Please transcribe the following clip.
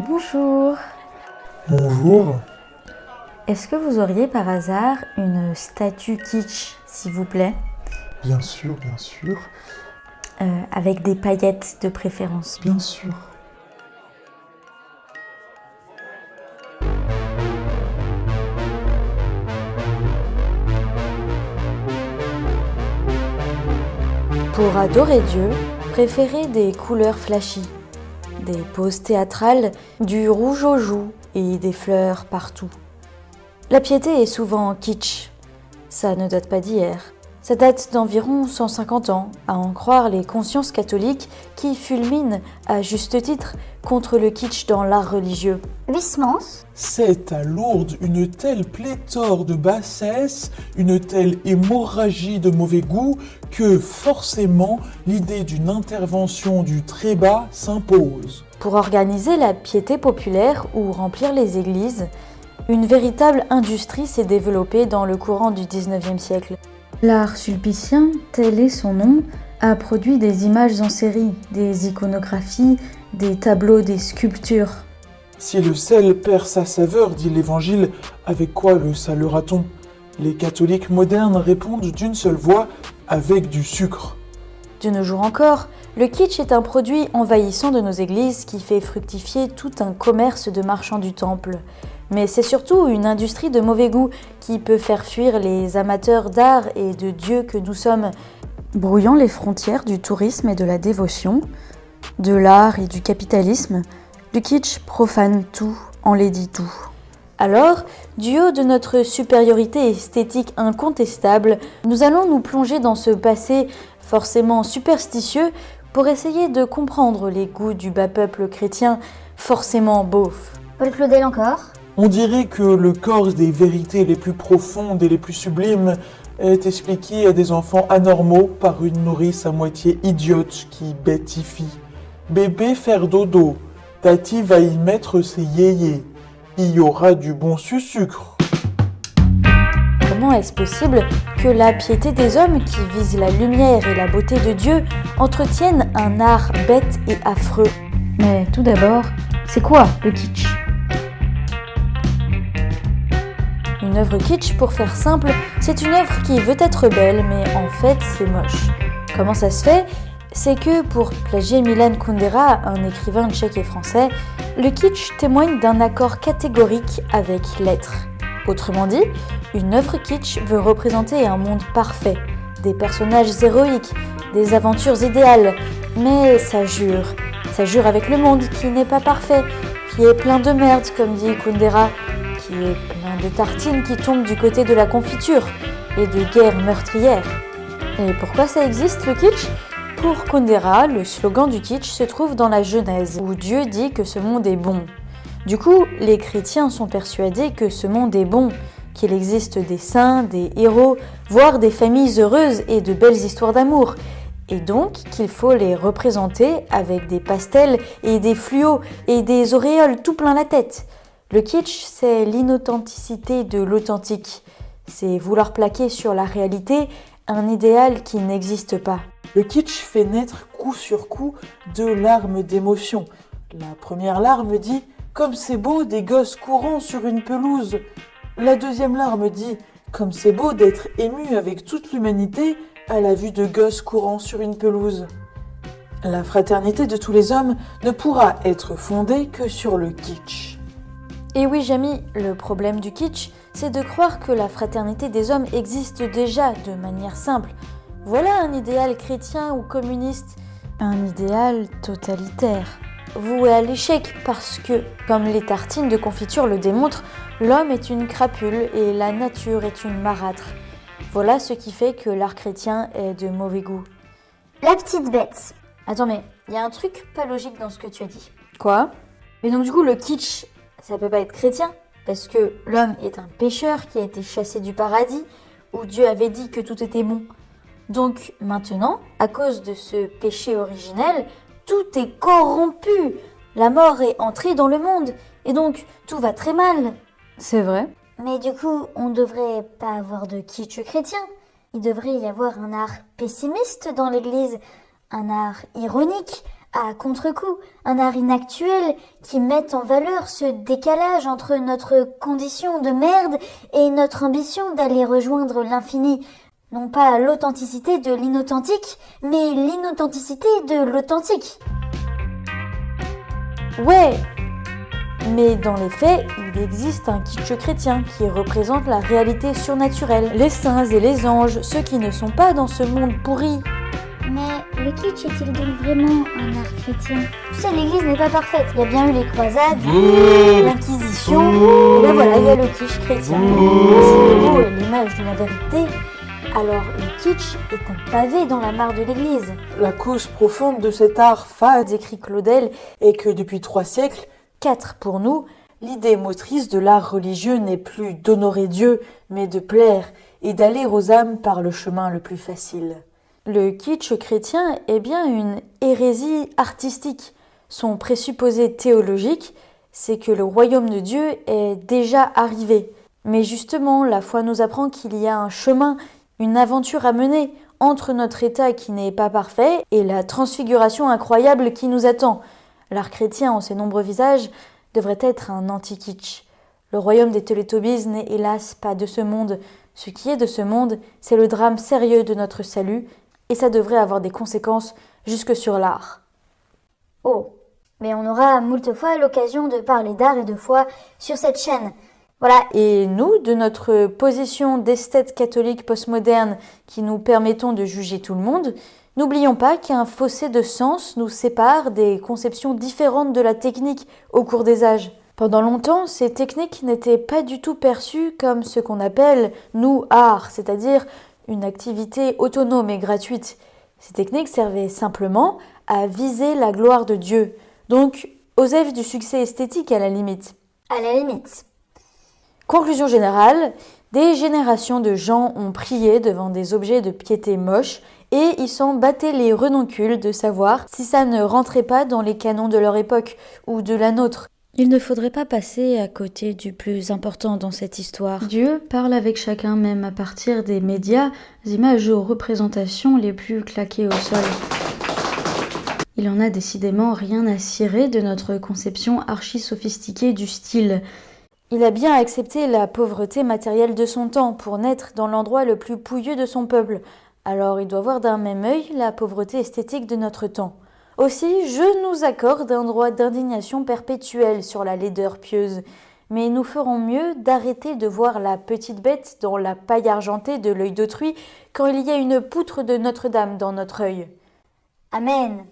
Bonjour. Bonjour. Est-ce que vous auriez par hasard une statue kitsch, s'il vous plaît, Bien sûr, bien sûr, avec des paillettes de préférence? bien sûr. Pour adorer Dieu, préférez des couleurs flashy, des poses théâtrales, du rouge aux joues et des fleurs partout. La piété est souvent kitsch. Ça ne date pas d'hier. Ça date d'environ 150 ans, à en croire les consciences catholiques qui fulminent, à juste titre, contre le kitsch dans l'art religieux. Huysmans, C'est à Lourdes une telle pléthore de bassesse, une telle hémorragie de mauvais goût que forcément l'idée d'une intervention du très bas s'impose. Pour organiser la piété populaire ou remplir les églises, une véritable industrie s'est développée dans le courant du XIXe siècle. L'art sulpicien, tel est son nom, a produit des images en série, des iconographies, des tableaux, des sculptures. Si le sel perd sa saveur, dit l'Évangile, avec quoi le salera-t-on? Les catholiques modernes répondent d'une seule voix, avec du sucre. De nos jours encore, le kitsch est un produit envahissant de nos églises qui fait fructifier tout un commerce de marchands du temple. Mais c'est surtout une industrie de mauvais goût qui peut faire fuir les amateurs d'art et de Dieu que nous sommes, brouillant les frontières du tourisme et de la dévotion, de l'art et du capitalisme. Le kitsch profane tout, enlaidit tout. Alors, du haut de notre supériorité esthétique incontestable, nous allons nous plonger dans ce passé forcément superstitieux pour essayer de comprendre les goûts du bas peuple chrétien forcément beauf. Paul Claudel encore. On dirait que le corps des vérités les plus profondes et les plus sublimes est expliqué à des enfants anormaux par une nourrice à moitié idiote qui bêtifie. Bébé faire dodo, Tati va y mettre ses yéyés. Il y aura du bon sucre. Comment est-ce possible que la piété des hommes qui visent la lumière et la beauté de Dieu entretiennent un art bête et affreux? Mais tout d'abord, c'est quoi le kitsch? Une œuvre kitsch, pour faire simple, c'est une œuvre qui veut être belle, mais en fait c'est moche. Comment ça se fait? C'est que, pour plagier Milan Kundera, un écrivain tchèque et français, le kitsch témoigne d'un accord catégorique avec l'être. Autrement dit, une œuvre kitsch veut représenter un monde parfait, des personnages héroïques, des aventures idéales, mais ça jure avec le monde qui n'est pas parfait, qui est plein de merde comme dit Kundera, qui est plein de tartines qui tombent du côté de la confiture et de guerres meurtrières. Et pourquoi ça existe le kitsch? Pour Kundera, le slogan du kitsch se trouve dans la Genèse, où Dieu dit que ce monde est bon. Du coup, les chrétiens sont persuadés que ce monde est bon, qu'il existe des saints, des héros, voire des familles heureuses et de belles histoires d'amour, et donc qu'il faut les représenter avec des pastels et des fluos et des auréoles tout plein la tête. Le kitsch, c'est l'inauthenticité de l'authentique. C'est vouloir plaquer sur la réalité un idéal qui n'existe pas. Le kitsch fait naître coup sur coup deux larmes d'émotion. La première larme dit « Comme c'est beau des gosses courant sur une pelouse ». La deuxième larme dit « Comme c'est beau d'être ému avec toute l'humanité à la vue de gosses courant sur une pelouse ». La fraternité de tous les hommes ne pourra être fondée que sur le kitsch. Et oui, Jamy, le problème du kitsch, c'est de croire que la fraternité des hommes existe déjà de manière simple. Voilà un idéal chrétien ou communiste, un idéal totalitaire, voué à l'échec parce que, comme les tartines de confiture le démontrent, l'homme est une crapule et la nature est une marâtre. Voilà ce qui fait que l'art chrétien est de mauvais goût. La petite bête. Attends, mais il y a un truc pas logique dans ce que tu as dit. Quoi? Mais donc du coup, le kitsch, ça peut pas être chrétien, parce que l'homme est un pécheur qui a été chassé du paradis, où Dieu avait dit que tout était bon. Donc maintenant, à cause de ce péché originel, tout est corrompu. La mort est entrée dans le monde, et donc tout va très mal. C'est vrai. Mais du coup, on devrait pas avoir de kitsch chrétien. Il devrait y avoir un art pessimiste dans l'église, un art ironique, à contre-coup, un art inactuel qui met en valeur ce décalage entre notre condition de merde et notre ambition d'aller rejoindre l'infini. Non pas l'authenticité de l'inauthentique, mais l'inauthenticité de l'authentique. Ouais, mais dans les faits, il existe un kitsch chrétien qui représente la réalité surnaturelle, les saints et les anges, ceux qui ne sont pas dans ce monde pourri. Mais le kitsch est-il donc vraiment un art chrétien? Tu sais, l'église n'est pas parfaite. Il y a bien eu les croisades, l'Inquisition, et ben voilà, il y a le kitsch chrétien. Si le mot est l'image d'une vérité, alors le kitsch est un pavé dans la mare de l'église. La cause profonde de cet art fade Écrit Claudel, est que depuis 3 siècles, 4 pour nous, l'idée motrice de l'art religieux n'est plus d'honorer Dieu, mais de plaire et d'aller aux âmes par le chemin le plus facile. le kitsch chrétien est bien une hérésie artistique. Son présupposé théologique, c'est que le royaume de Dieu est déjà arrivé. Mais justement, la foi nous apprend qu'il y a un chemin, une aventure à mener entre notre état qui n'est pas parfait et la transfiguration incroyable qui nous attend. L'art chrétien, en ses nombreux visages, devrait être un anti-kitsch. Le royaume des Télétobies n'est hélas pas de ce monde. Ce qui est de ce monde, c'est le drame sérieux de notre salut, et ça devrait avoir des conséquences jusque sur l'art. Oh, mais on aura moult fois l'occasion de parler d'art et de foi sur cette chaîne. Voilà. Et nous, de notre position d'esthète catholique postmoderne qui nous permettons de juger tout le monde, n'oublions pas qu'un fossé de sens nous sépare des conceptions différentes de la technique au cours des âges. Pendant longtemps, ces techniques n'étaient pas du tout perçues comme ce qu'on appelle, nous, art, c'est-à-dire une activité autonome et gratuite. Ces techniques servaient simplement à viser la gloire de Dieu, donc aux effets du succès esthétique à la limite. À la limite. Conclusion générale, des générations de gens ont prié devant des objets de piété moches et ils s'en battaient les renoncules de savoir si ça ne rentrait pas dans les canons de leur époque ou de la nôtre. Il ne faudrait pas passer à côté du plus important dans cette histoire. Dieu parle avec chacun, même à partir des médias, images ou représentations les plus claquées au sol. Il en a décidément rien à cirer de notre conception archi-sophistiquée du style. Il a bien accepté la pauvreté matérielle de son temps pour naître dans l'endroit le plus pouilleux de son peuple. Alors il doit voir d'un même œil la pauvreté esthétique de notre temps. Aussi, je nous accorde un droit d'indignation perpétuelle sur la laideur pieuse. Mais nous ferons mieux d'arrêter de voir la petite bête dans la paille argentée de l'œil d'autrui quand il y a une poutre de Notre-Dame dans notre œil. Amen.